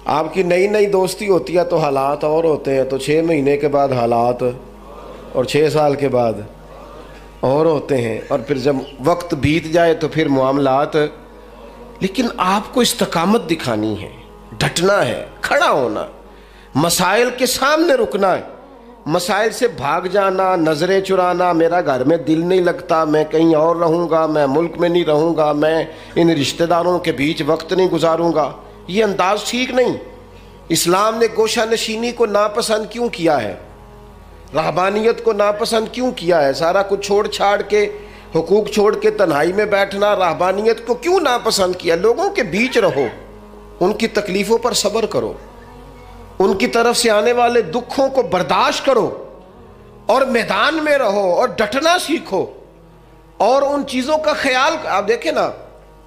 आपकी नई नई दोस्ती होती है तो हालात और होते हैं, तो 6 महीने के बाद हालात और 6 साल के बाद और होते हैं, और फिर जब वक्त बीत जाए तो फिर मामलात। लेकिन आपको इस्तकामत दिखानी है, डटना है, खड़ा होना, मसाइल के सामने रुकना है। मसाइल से भाग जाना, नज़रें चुराना, मेरा घर में दिल नहीं लगता, मैं कहीं और रहूँगा, मैं मुल्क में नहीं रहूँगा, मैं इन रिश्तेदारों के बीच वक्त नहीं गुजारूँगा, ये अंदाज ठीक नहीं। इस्लाम ने गोशा नशीनी को नापसंद क्यों किया है, रहबानियत को नापसंद क्यों किया है? सारा कुछ छोड़ छाड़ के, हुकूक छोड़ के तन्हाई में बैठना, रहबानियत को क्यों नापसंद किया? लोगों के बीच रहो, उनकी तकलीफ़ों पर सब्र करो, उनकी तरफ से आने वाले दुखों को बर्दाश्त करो, और मैदान में रहो और डटना सीखो, और उन चीज़ों का ख्याल। आप देखें ना,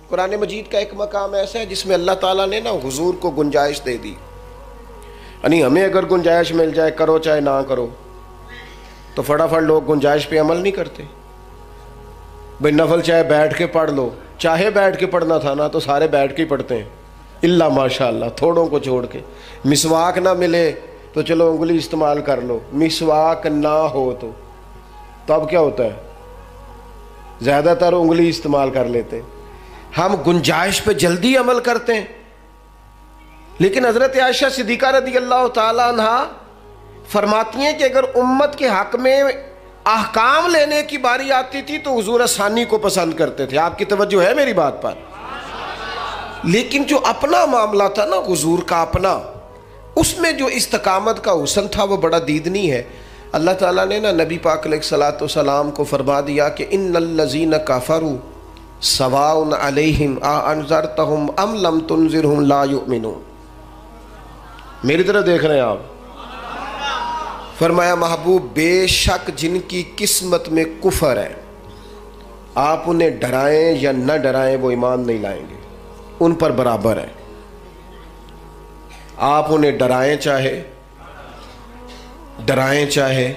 कुरान मजीद का एक मकाम ऐसा है जिसमें अल्लाह ताला ने ना हुजूर को गुंजाइश दे दी। यानी हमें अगर गुंजाइश मिल जाए, करो चाहे ना करो, तो फटाफट लोग गुंजाइश पे अमल नहीं करते। भाई नफल चाहे बैठ के पढ़ लो, चाहे बैठ के पढ़ना था ना तो सारे बैठ के ही पढ़ते हैं, इल्ला माशाअल्लाह थोड़ों को छोड़ के। मिसवाक ना मिले तो चलो उंगली इस्तेमाल कर लो, मिसवाक ना हो तो अब क्या होता है? ज़्यादातर उंगली इस्तेमाल कर लेते हैं। हम गुंजाइश पे जल्दी अमल करते हैं। लेकिन हज़रत आयशा सिद्दीक़ा रज़ी अल्लाह ताला अन्हा फरमाती हैं कि अगर उम्मत के हक़ में अहकाम लेने की बारी आती थी तो हुजूर आसानी को पसंद करते थे। आपकी तवज्जो है मेरी बात पर? लेकिन जो अपना मामला था ना हुजूर का अपना, उसमें जो इस्तकामत का हुस्न था वो बड़ा दीदनी है। अल्लाह ताला ने ना नबी पाक अलैहिस्सलातु वस्सलाम को फरमा दिया कि इन्नल्लज़ीना कफ़रू सवाउन अलैहिम आ अनज़रतहुम अम लम तुनज़िरहुम ला युमिनून। मेरी तरफ देख रहे हैं आप? फरमाया महबूब बेशक जिनकी किस्मत में कुफर है, आप उन्हें डराएं या न डराएं वो ईमान नहीं लाएंगे, उन पर बराबर है। आप उन्हें डराएं चाहे,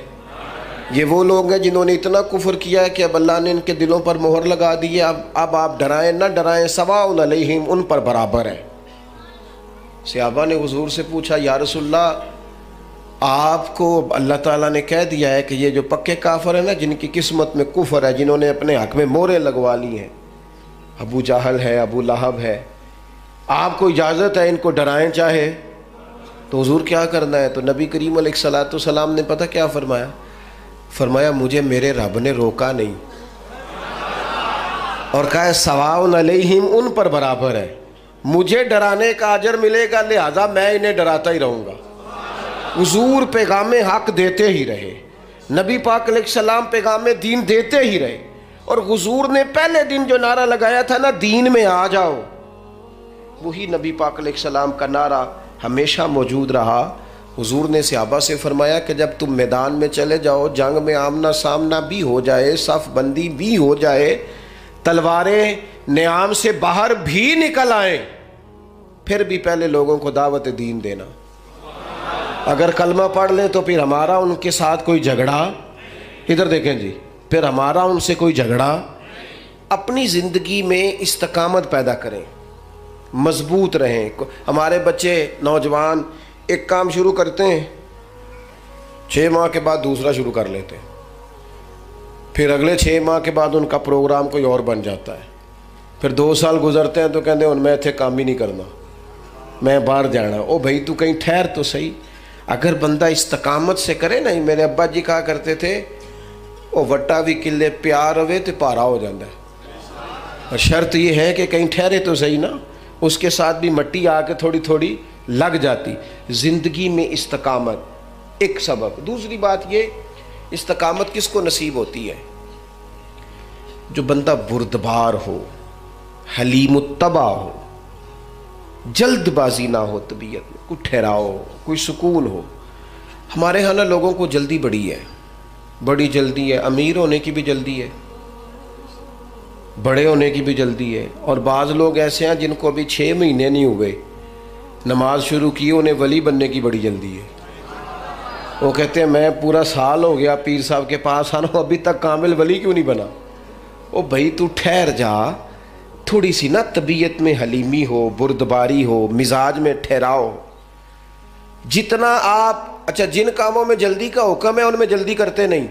ये वो लोग हैं जिन्होंने इतना कुफर किया है कि अब अल्लाह ने इनके दिलों पर मोहर लगा दी है। अब आप डराएं न डराएं सवाउन अलैहिम, उन पर बराबर है। सहाबा ने हुजूर से पूछा, या रसूलल्लाह आपको अल्लाह ताला ने कह दिया है कि ये जो पक्के काफिर है ना, जिनकी किस्मत में कुफर है, जिन्होंने अपने हक में मोहरें लगवा ली हैं, अबू जहल है, अबू लहब है, आपको इजाज़त है इनको डराएं चाहे? तो हुजूर क्या करना है? तो नबी करीम अलैहिस्सलातु वस्सलाम ने पता क्या फरमाया? फरमाया मुझे मेरे रब ने रोका नहीं, और कहा है सवाउन अलैहिम, उन पर बराबर है। मुझे डराने का अजर मिलेगा, लिहाजा मैं इन्हें डराता ही रहूँगा। हुजूर पैगाम हक देते ही रहे, नबी पाक अलैहिस्सलाम पैगाम दीन देते ही रहे, और हुजूर ने पहले दिन जो नारा लगाया था ना, दीन में आ जाओ, वही नबी पाक अलैहिस्सलाम का नारा हमेशा मौजूद रहा। हुजूर ने सहाबा से फरमाया कि जब तुम मैदान में चले जाओ, जंग में आमना सामना भी हो जाए, सफ़ बंदी भी हो जाए, तलवारें नियाम से बाहर भी निकल आए, फिर भी पहले लोगों को दावत दीन देना। अगर कलमा पढ़ लें तो फिर हमारा उनके साथ कोई झगड़ा, इधर देखें जी, फिर हमारा उनसे कोई झगड़ा। अपनी ज़िंदगी में इस्तकामत पैदा करें, मजबूत रहें। हमारे बच्चे नौजवान एक काम शुरू करते हैं, 6 माह के बाद दूसरा शुरू कर लेते हैं, फिर अगले 6 माह के बाद उनका प्रोग्राम कोई और बन जाता है, फिर 2 साल गुजरते हैं तो कहते हैं मैं इत्थे काम ही नहीं करना, मैं बाहर जाना। ओ भाई तू कहीं ठहर तो सही। अगर बंदा इस्तकामत से करे ना, मेरे अब्बा जी कहा करते थे, ओ वट्टा भी किले प्यार होवे तो भारा हो जाता है, और शर्त ये है कि कहीं ठहरे तो सही ना, उसके साथ भी मट्टी आके थोड़ी थोड़ी लग जाती। ज़िंदगी में इस्तकामत एक सबक। दूसरी बात ये, इस्तकामत किसको नसीब होती है? जो बंदा बुर्दबार हो, हलीमुत्तबा हो, जल्दबाजी ना हो तबीयत में, कोई ठहराव हो, कोई सुकून हो। हमारे यहाँ ना लोगों को जल्दी बड़ी जल्दी है, अमीर होने की भी जल्दी है, बड़े होने की भी जल्दी है, और बाज़ लोग ऐसे हैं जिनको अभी 6 महीने नहीं हुए नमाज शुरू की, उन्हें वली बनने की बड़ी जल्दी है। वो कहते हैं मैं पूरा साल हो गया पीर साहब के पास आना, अभी तक कामिल वली क्यों नहीं बना? ओ भाई तू ठहर जा, थोड़ी सी ना तबीयत में हलीमी हो, बुर्दबारी हो, मिजाज में ठहराव, जितना आप, अच्छा जिन कामों में जल्दी का हुक्म है उनमें जल्दी करते नहीं।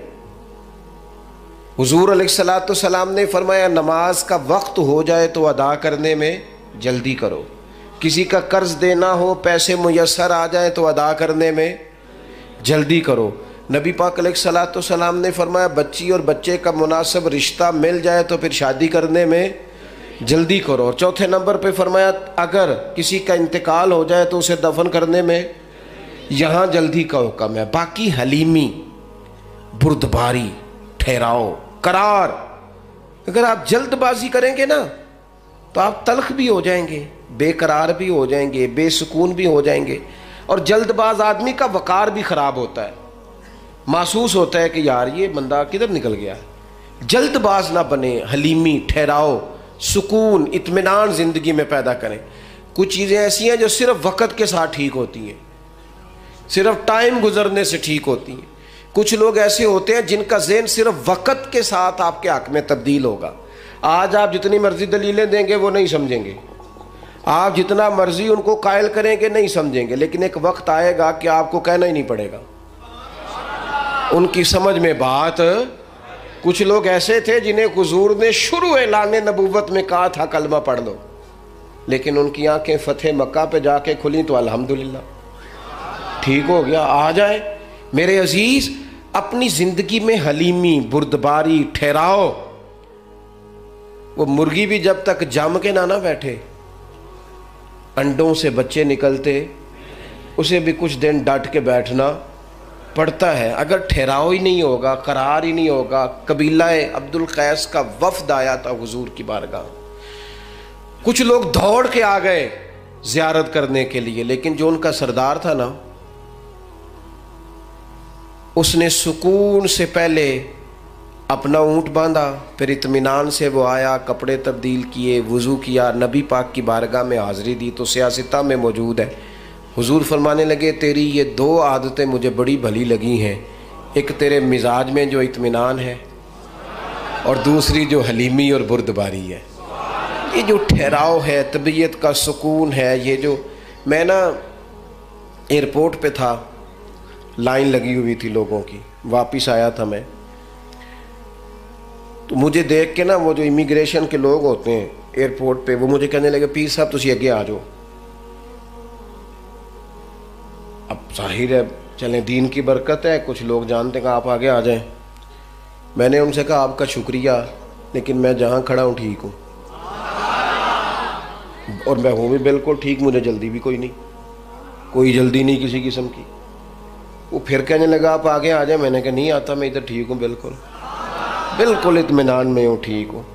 हुजूर अलैहिस्सलाम ने फरमाया नमाज का वक्त हो जाए तो अदा करने में जल्दी करो। किसी का कर्ज देना हो, पैसे मुयस्सर आ जाए तो अदा करने में जल्दी करो। नबी पाक अलैहिस्सलाम ने फरमाया बच्ची और बच्चे का मुनासिब रिश्ता मिल जाए तो फिर शादी करने में जल्दी करो। और चौथे नंबर पे फरमाया अगर किसी का इंतकाल हो जाए तो उसे दफन करने में यहाँ जल्दी का हुक्म है। बाकी हलीमी, बुर्दबारी, ठहराओ, करार, अगर आप जल्दबाजी करेंगे ना तो आप तल्ख भी हो जाएंगे, बेकरार भी हो जाएंगे, बेसुकून भी हो जाएंगे। और जल्दबाज आदमी का वकार भी ख़राब होता है, महसूस होता है कि यार ये बंदा किधर निकल गया। जल्दबाज ना बने, हलीमी, ठहराओ, सुकून, इत्मीनान ज़िंदगी में पैदा करें। कुछ चीज़ें ऐसी हैं जो सिर्फ वक़्त के साथ ठीक होती हैं, सिर्फ टाइम गुजरने से ठीक होती हैं। कुछ लोग ऐसे होते हैं जिनका ज़हन सिर्फ वक़्त के साथ आपके हक़ में तब्दील होगा। आज आप जितनी मर्जी दलीलें देंगे वो नहीं समझेंगे, आप जितना मर्जी उनको कायल करेंगे नहीं समझेंगे, लेकिन एक वक्त आएगा कि आपको कहना ही नहीं पड़ेगा, उनकी समझ में बात। कुछ लोग ऐसे थे जिन्हें हुजूर ने शुरू ऐलान नबूवत में कहा था कलमा पढ़ लो, लेकिन उनकी आंखें फतेह मक्का पे जाके खुली तो अल्हम्दुलिल्लाह ठीक हो गया। आ जाए मेरे अजीज, अपनी ज़िंदगी में हलीमी, बुर्दबारी, ठहराओ। वो मुर्गी भी जब तक जम के ना बैठे, अंडों से बच्चे निकलते, उसे भी कुछ दिन डट के बैठना पड़ता है। अगर ठहराव ही नहीं होगा, करार ही नहीं होगा। कबीला अब्दुल कैस का वफ्द आया था हुजूर की बारगाह, कुछ लोग दौड़ के आ गए ज़ियारत करने के लिए, लेकिन जो उनका सरदार था ना, उसने सुकून से पहले अपना ऊँट बांधा, फिर इत्मीनान से वो आया, कपड़े तब्दील किए, वज़ू किया, नबी पाक की बारगाह में हाज़िरी दी। तो सियासता में मौजूद है, हुजूर फरमाने लगे तेरी ये दो आदतें मुझे बड़ी भली लगी हैं, एक तेरे मिजाज में जो इत्मीनान है और दूसरी जो हलीमी और बुर्दबारी है। ये जो ठहराव है, तबीयत का सुकून है, ये जो मैं ना एयरपोर्ट पे था, लाइन लगी हुई थी लोगों की, वापस आया था मैं, तो मुझे देख के ना वो जो इमिग्रेशन के लोग होते हैं एयरपोर्ट पे, वो मुझे कहने लगे पीर साहब तुसी अगे आ जाओ। अब जाहिर है चलें दीन की बरकत है, कुछ लोग जानते हैं कि आप आगे आ जाएं। मैंने उनसे कहा आपका शुक्रिया, लेकिन मैं जहाँ खड़ा हूँ ठीक हूँ और मैं हूँ भी बिल्कुल ठीक, मुझे जल्दी भी कोई नहीं, कोई जल्दी नहीं किसी किस्म की। वो फिर कहने लगा आप आगे आ जाए। मैंने कहा नहीं आता, मैं इधर ठीक हूँ, बिल्कुल बिल्कुल इत्मीनान में हूँ, ठीक हूँ।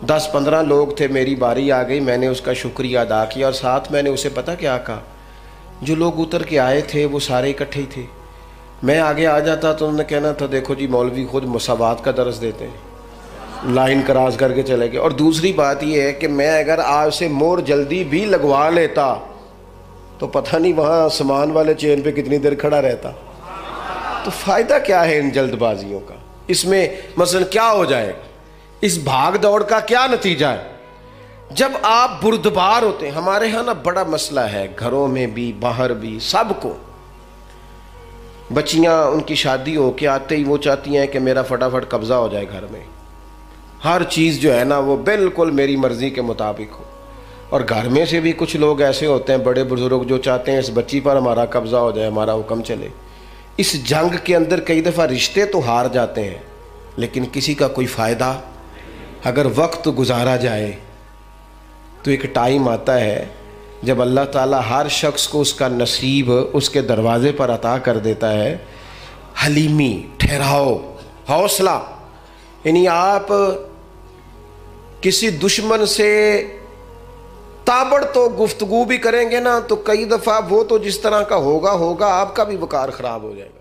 10-15 लोग थे, मेरी बारी आ गई, मैंने उसका शुक्रिया अदा किया और साथ मैंने उसे पता क्या कहा, जो लोग उतर के आए थे वो सारे इकट्ठे ही थे। मैं आगे आ जाता तो उन्होंने कहना था देखो जी मौलवी खुद मुसावात का दर्स देते हैं, लाइन क्रॉस करके चले गए। और दूसरी बात यह है कि मैं अगर आज से मोर जल्दी भी लगवा लेता तो पता नहीं वहाँ सामान वाले चेन पे कितनी देर खड़ा रहता। तो फ़ायदा क्या है इन जल्दबाजियों का? इसमें मसलन क्या हो जाएगा, इस भाग दौड़ का क्या नतीजा है? जब आप बुर्दबार होते हैं, हमारे यहाँ ना बड़ा मसला है, घरों में भी बाहर भी सबको, बच्चियाँ उनकी शादी हो के आते ही वो चाहती हैं कि मेरा फटाफट कब्ज़ा हो जाए घर में, हर चीज़ जो है ना वो बिल्कुल मेरी मर्ज़ी के मुताबिक हो। और घर में से भी कुछ लोग ऐसे होते हैं, बड़े बुजुर्ग, जो चाहते हैं इस बच्ची पर हमारा कब्ज़ा हो जाए, हमारा हुक्म चले। इस जंग के अंदर कई दफ़ा रिश्ते तो हार जाते हैं, लेकिन किसी का कोई फ़ायदा। अगर वक्त गुजारा जाए तो एक टाइम आता है जब अल्लाह ताला हर शख्स को उसका नसीब उसके दरवाज़े पर अता कर देता है। हलीमी, ठहराओ, हौसला, यानी आप किसी दुश्मन से ताबड़तोड़ गुफ्तगू भी करेंगे ना तो कई दफ़ा वो तो जिस तरह का होगा आपका भी वकार ख़राब हो जाएगा।